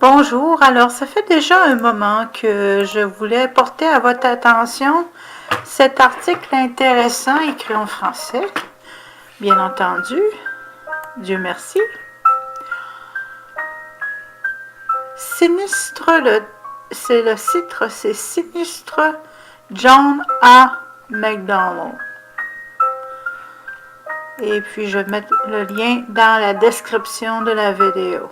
Bonjour, alors ça fait déjà un moment que je voulais porter à votre attention cet article intéressant écrit en français, bien entendu, Dieu merci. Sinistre, le titre, c'est Sinistre John A. Macdonald. Et puis je vais mettre le lien dans la description de la vidéo.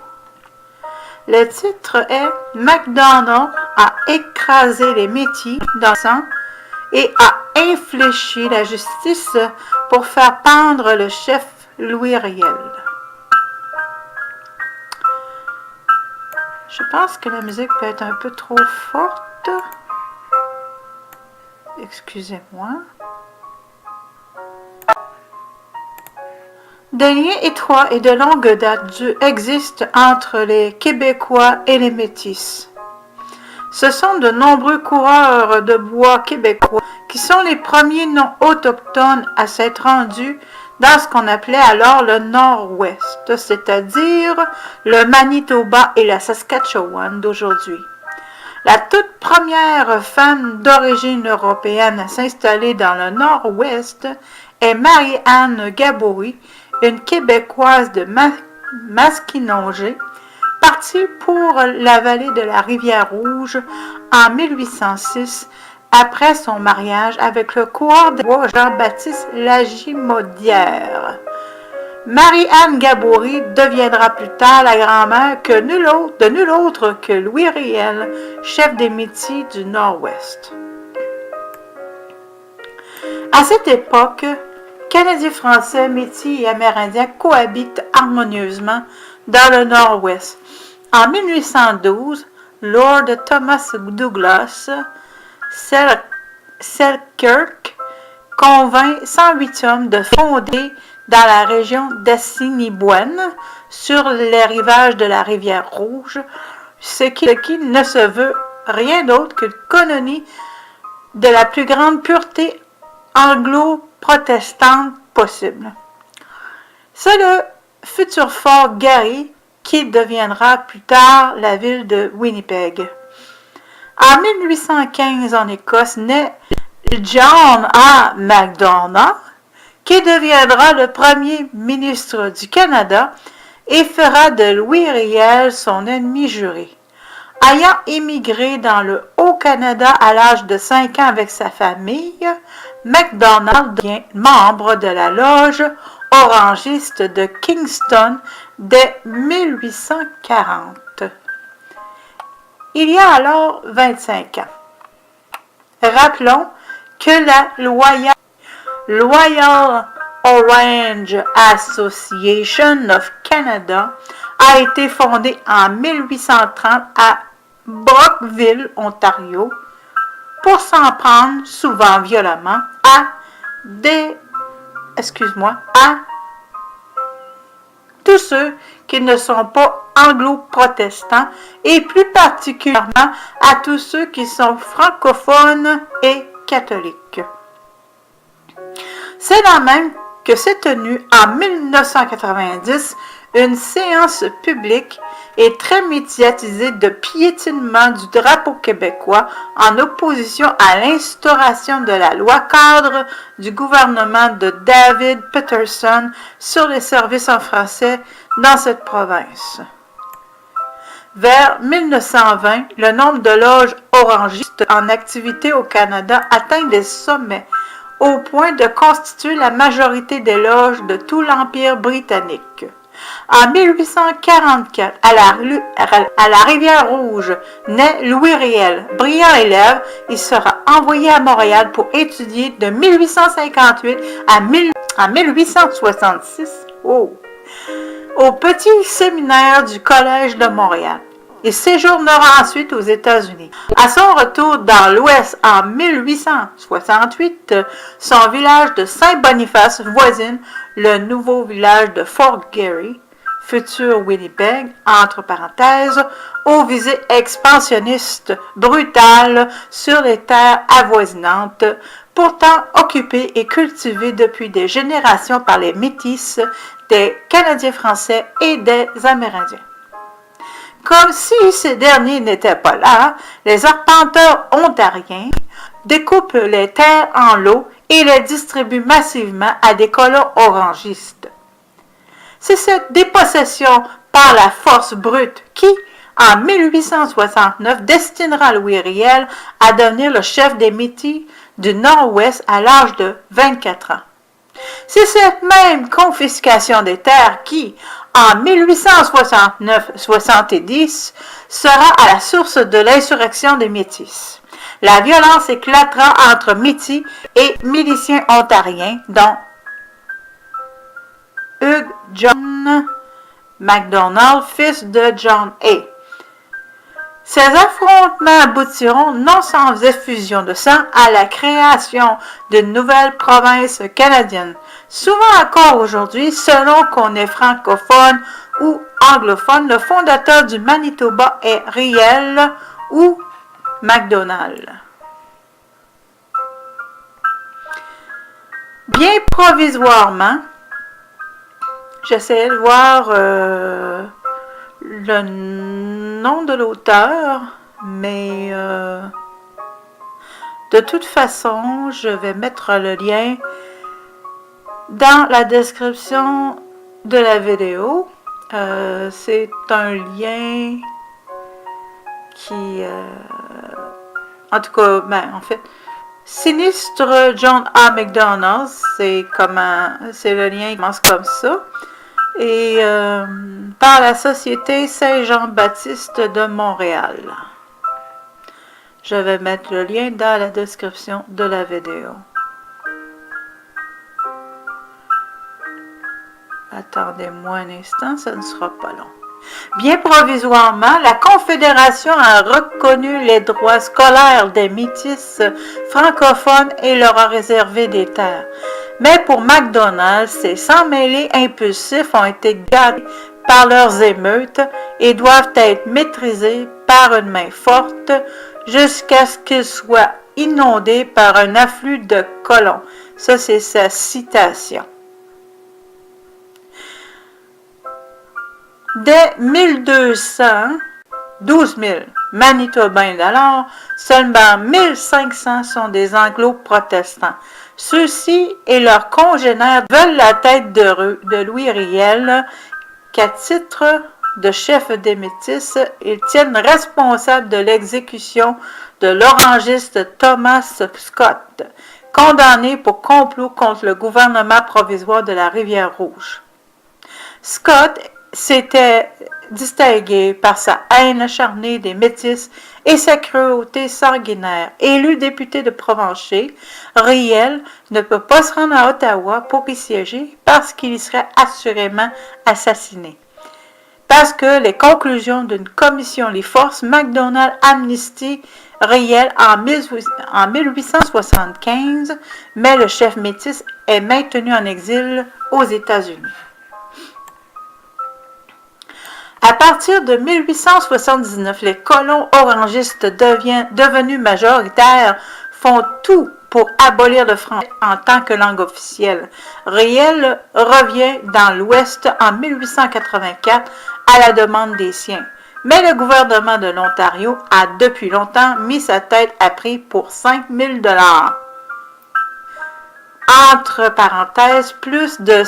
Le titre est « Macdonald a écrasé les Métis dans le sang et a infléchi la justice pour faire pendre le chef Louis Riel ». Je pense que la musique peut être un peu trop forte. Excusez-moi. Des liens étroits et de longue date existent entre les Québécois et les Métis. Ce sont de nombreux coureurs de bois québécois qui sont les premiers non-autochtones à s'être rendus dans ce qu'on appelait alors le Nord-Ouest, c'est-à-dire le Manitoba et la Saskatchewan d'aujourd'hui. La toute première femme d'origine européenne à s'installer dans le Nord-Ouest est Marie-Anne Gabory, une Québécoise de Maskinongé, partie pour la vallée de la Rivière-Rouge en 1806 après son mariage avec le coureur de bois Jean-Baptiste Lagimodière. Marie-Anne Gabory deviendra plus tard la grand-mère de nul autre que Louis Riel, chef des Métis du Nord-Ouest. À cette époque, Canadiens français, Métis et Amérindiens cohabitent harmonieusement dans le Nord-Ouest. En 1812, Lord Thomas Douglas Selkirk convainc 108 hommes de fonder dans la région d'Assiniboine, sur les rivages de la rivière Rouge, ce qui ne se veut rien d'autre qu'une colonie de la plus grande pureté anglo-protestante possible. C'est le futur fort Garry qui deviendra plus tard la ville de Winnipeg. En 1815, en Écosse, naît John A. Macdonald, qui deviendra le premier ministre du Canada et fera de Louis Riel son ennemi juré. Ayant émigré dans le Haut-Canada à l'âge de 5 ans avec sa famille, Macdonald devient membre de la loge orangiste de Kingston dès 1840. Il y a alors 25 ans. Rappelons que la Loyal Orange Association of Canada a été fondée en 1830 à Brockville, Ontario, pour s'en prendre, souvent violemment, à tous ceux qui ne sont pas anglo-protestants et plus particulièrement à tous ceux qui sont francophones et catholiques. C'est là même que s'est tenue en 1990 une séance publique et très médiatisée de piétinement du drapeau québécois en opposition à l'instauration de la loi cadre du gouvernement de David Peterson sur les services en français dans cette province. Vers 1920, le nombre de loges orangistes en activité au Canada atteint des sommets, au point de constituer la majorité des loges de tout l'Empire britannique. En 1844, à la Rivière-Rouge, naît Louis Riel. Brillant élève, il sera envoyé à Montréal pour étudier de 1858 à 1866 au petit séminaire du Collège de Montréal. Il séjournera ensuite aux États-Unis. À son retour dans l'Ouest en 1868, son village de Saint-Boniface voisine le nouveau village de Fort Garry, futur Winnipeg, entre parenthèses, aux visées expansionnistes brutales sur les terres avoisinantes, pourtant occupées et cultivées depuis des générations par les Métis, des Canadiens français et des Amérindiens. Comme si ces derniers n'étaient pas là, les arpenteurs ontariens découpent les terres en lots et les distribuent massivement à des colons orangistes. C'est cette dépossession par la force brute qui, en 1869, destinera Louis Riel à devenir le chef des Métis du Nord-Ouest à l'âge de 24 ans. C'est cette même confiscation des terres qui, en 1869-70, sera à la source de l'insurrection des Métis. La violence éclatera entre Métis et miliciens ontariens, dont Hugh John MacDonald, fils de John A. Ces affrontements aboutiront non sans effusion de sang à la création d'une nouvelle province canadienne. Souvent encore aujourd'hui, selon qu'on est francophone ou anglophone, le fondateur du Manitoba est Riel ou MacDonald. Bien provisoirement, j'essayais de voir le nom de l'auteur, mais de toute façon, je vais mettre le lien dans la description de la vidéo. C'est un lien qui, en tout cas, en fait, Sinistre John A. MacDonald, c'est le lien qui commence comme ça. Et par la Société Saint-Jean-Baptiste de Montréal. Je vais mettre le lien dans la description de la vidéo. Attendez-moi un instant, ça ne sera pas long. Bien provisoirement, la Confédération a reconnu les droits scolaires des Métis francophones et leur a réservé des terres. Mais pour MacDonald, ces sans-mêlés impulsifs ont été gardés par leurs émeutes et doivent être maîtrisés par une main forte jusqu'à ce qu'ils soient inondés par un afflux de colons. Ça, c'est sa citation. Dès 1200, 12 000 Manitobains d'alors, seulement 1500 sont des anglo-protestants. Ceux-ci et leurs congénères veulent la tête de Louis Riel, qu'à titre de chef des Métis, ils tiennent responsable de l'exécution de l'orangiste Thomas Scott, condamné pour complot contre le gouvernement provisoire de la Rivière-Rouge. Scott s'était distingué par sa haine acharnée des Métis et sa cruauté sanguinaire. Élu député de Provencher, Riel ne peut pas se rendre à Ottawa pour y siéger parce qu'il y serait assurément assassiné. Parce que les conclusions d'une commission les forces, MacDonald amnistie Riel en 1875, mais le chef métis est maintenu en exil aux États-Unis. À partir de 1879, les colons orangistes devenus majoritaires font tout pour abolir le français en tant que langue officielle. Riel revient dans l'Ouest en 1884 à la demande des siens. Mais le gouvernement de l'Ontario a depuis longtemps mis sa tête à prix pour 5 000 $. Entre parenthèses, plus de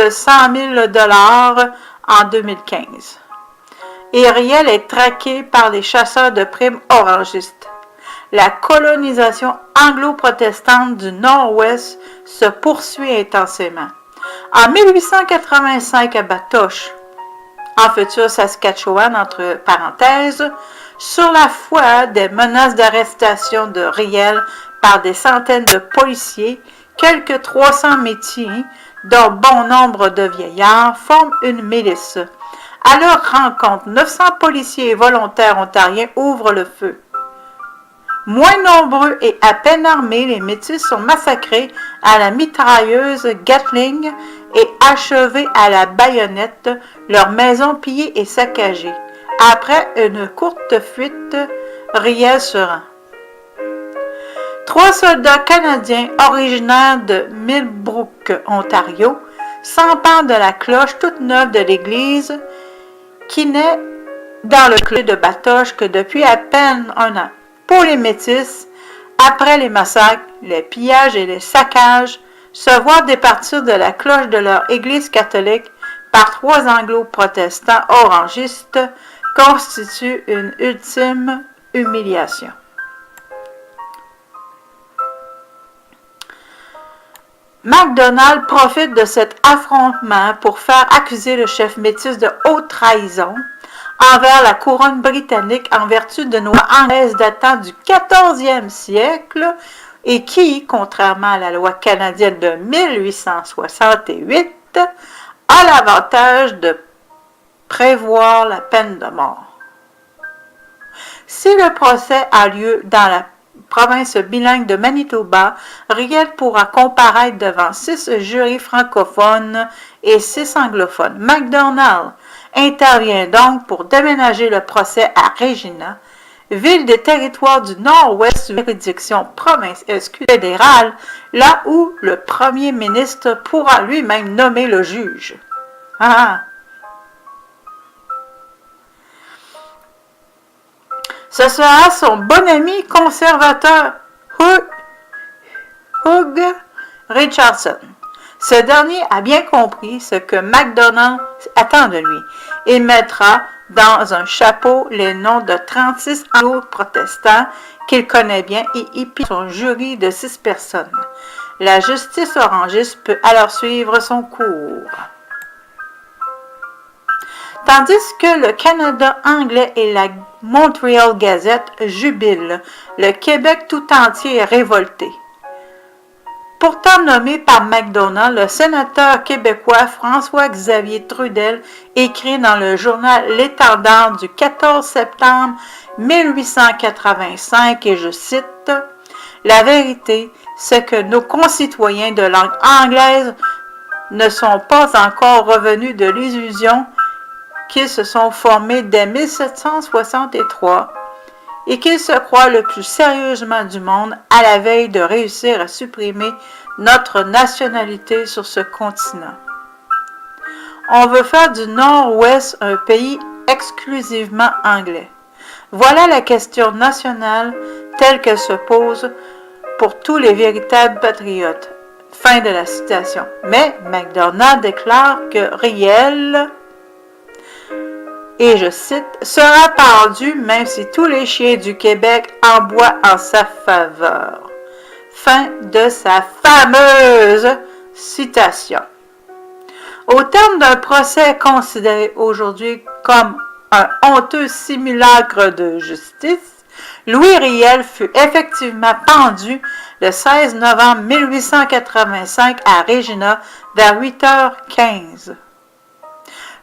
100 000 $ en 2015. Et Riel est traqué par les chasseurs de primes orangistes. La colonisation anglo-protestante du Nord-Ouest se poursuit intensément. En 1885 à Batoche, en futur Saskatchewan, entre parenthèses, sur la foi des menaces d'arrestation de Riel par des centaines de policiers, quelques 300 Métis, dont bon nombre de vieillards, forment une milice. À leur rencontre, 900 policiers et volontaires ontariens ouvrent le feu. Moins nombreux et à peine armés, les Métis sont massacrés à la mitrailleuse Gatling et achevés à la baïonnette, leurs maisons pillées et saccagées. Après une courte fuite, Riel se rend. 3 soldats canadiens originaires de Millbrook, Ontario, s'emparent de la cloche toute neuve de l'église qui n'est dans le clos de Batoche que depuis à peine un an. Pour les Métis, après les massacres, les pillages et les saccages, se voir départir de la cloche de leur église catholique par 3 anglo-protestants orangistes constitue une ultime humiliation. MacDonald profite de cet affrontement pour faire accuser le chef métis de haute trahison envers la couronne britannique en vertu d'une loi anglaise datant du 14e siècle et qui, contrairement à la loi canadienne de 1868, a l'avantage de prévoir la peine de mort. Si le procès a lieu dans la province bilingue de Manitoba, Riel pourra comparaître devant 6 jurys francophones et 6 anglophones. MacDonald intervient donc pour déménager le procès à Regina, ville des territoires du nord-ouest de juridiction provinciale fédérale, là où le premier ministre pourra lui-même nommer le juge. Ce sera son bon ami conservateur Hugh Richardson. Ce dernier a bien compris ce que MacDonald attend de lui et mettra dans un chapeau les noms de 36 anglo-protestants qu'il connaît bien et épice son jury de 6 personnes. La justice orangiste peut alors suivre son cours. Tandis que le Canada anglais et la Montreal Gazette jubilent, le Québec tout entier est révolté. Pourtant nommé par MacDonald, le sénateur québécois François-Xavier Trudel écrit dans le journal L'Étendard du 14 septembre 1885, et je cite, « La vérité, c'est que nos concitoyens de langue anglaise ne sont pas encore revenus de l'illusion qu'ils se sont formés dès 1763 et qu'ils se croient le plus sérieusement du monde à la veille de réussir à supprimer notre nationalité sur ce continent. On veut faire du Nord-Ouest un pays exclusivement anglais. Voilà la question nationale telle qu'elle se pose pour tous les véritables patriotes. » Fin de la citation. Mais MacDonald déclare que Riel, et je cite, « sera pendu même si tous les chiens du Québec aboient en sa faveur. » Fin de sa fameuse citation. Au terme d'un procès considéré aujourd'hui comme un honteux simulacre de justice, Louis Riel fut effectivement pendu le 16 novembre 1885 à Regina vers 8h15.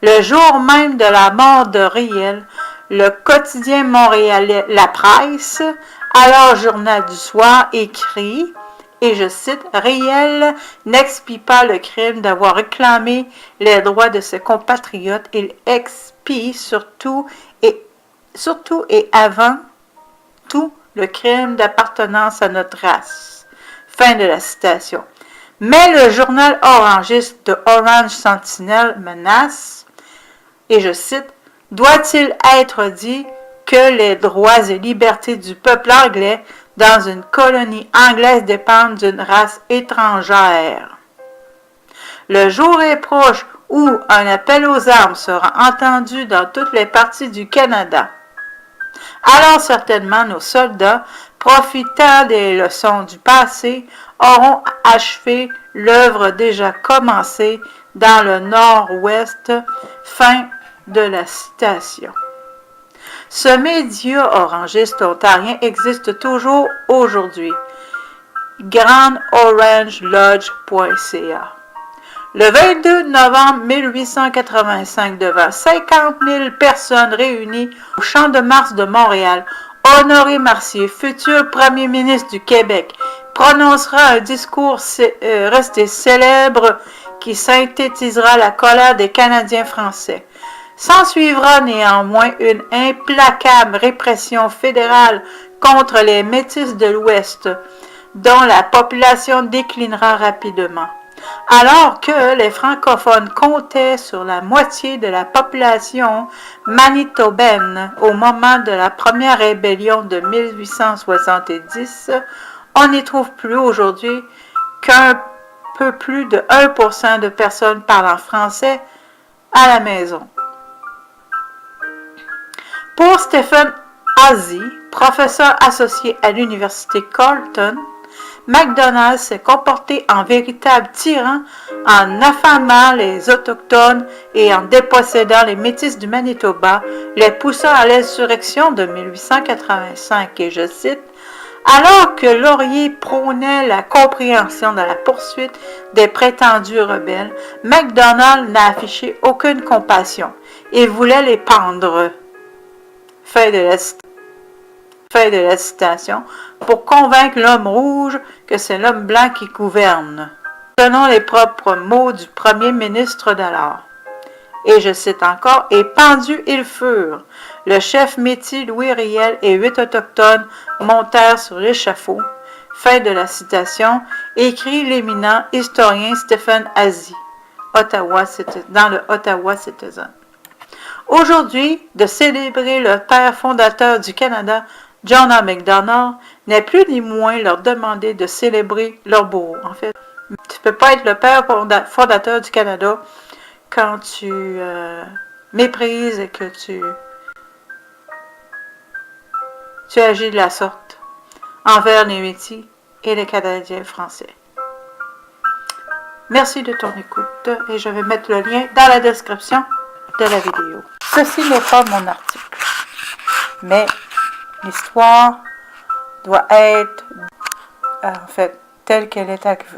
Le jour même de la mort de Riel, le quotidien montréalais La Presse, alors journal du soir, écrit, et je cite, « Riel n'expie pas le crime d'avoir réclamé les droits de ses compatriotes, il expie surtout et avant tout le crime d'appartenance à notre race. » Fin de la citation. Mais le journal orangiste de Orange Sentinel menace, et je cite, « Doit-il être dit que les droits et libertés du peuple anglais dans une colonie anglaise dépendent d'une race étrangère? Le jour est proche où un appel aux armes sera entendu dans toutes les parties du Canada. Alors certainement nos soldats, profitant des leçons du passé, auront achevé l'œuvre déjà commencée dans le Nord-Ouest. » Fin de la citation. Ce média orangiste ontarien existe toujours aujourd'hui. GrandOrangeLodge.ca. Le 22 novembre 1885, devant 50 000 personnes réunies au Champ de Mars de Montréal, Honoré Mercier, futur premier ministre du Québec, prononcera un discours resté célèbre qui synthétisera la colère des Canadiens français. S'ensuivra néanmoins une implacable répression fédérale contre les Métis de l'Ouest, dont la population déclinera rapidement. Alors que les francophones comptaient sur la moitié de la population manitobaine au moment de la première rébellion de 1870, on n'y trouve plus aujourd'hui qu'un peu plus de 1% de personnes parlant français à la maison. Pour Stephen Hazy, professeur associé à l'université Carleton, MacDonald s'est comporté en véritable tyran en affamant les Autochtones et en dépossédant les Métis du Manitoba, les poussant à l'insurrection de 1885. Et je cite, « Alors que Laurier prônait la compréhension de la poursuite des prétendus rebelles, MacDonald n'a affiché aucune compassion. Il voulait les pendre. » Fin de la citation, pour convaincre l'homme rouge que c'est l'homme blanc qui gouverne, selon les propres mots du premier ministre d'alors. Et je cite encore, « Et pendus ils furent. Le chef métis Louis Riel et 8 autochtones montèrent sur l'échafaud. » Fin de la citation, écrit l'éminent historien Stephen Hazy, dans le Ottawa Citizen. Aujourd'hui, de célébrer le père fondateur du Canada, John A. Macdonald, n'est plus ni moins leur demander de célébrer leur bourreau. En fait, tu ne peux pas être le père fondateur du Canada quand tu méprises et que tu agis de la sorte envers les Métis et les Canadiens français. Merci de ton écoute et je vais mettre le lien dans la description de la vidéo. Ceci n'est pas mon article, mais l'histoire doit être, en fait, telle qu'elle est arrivée.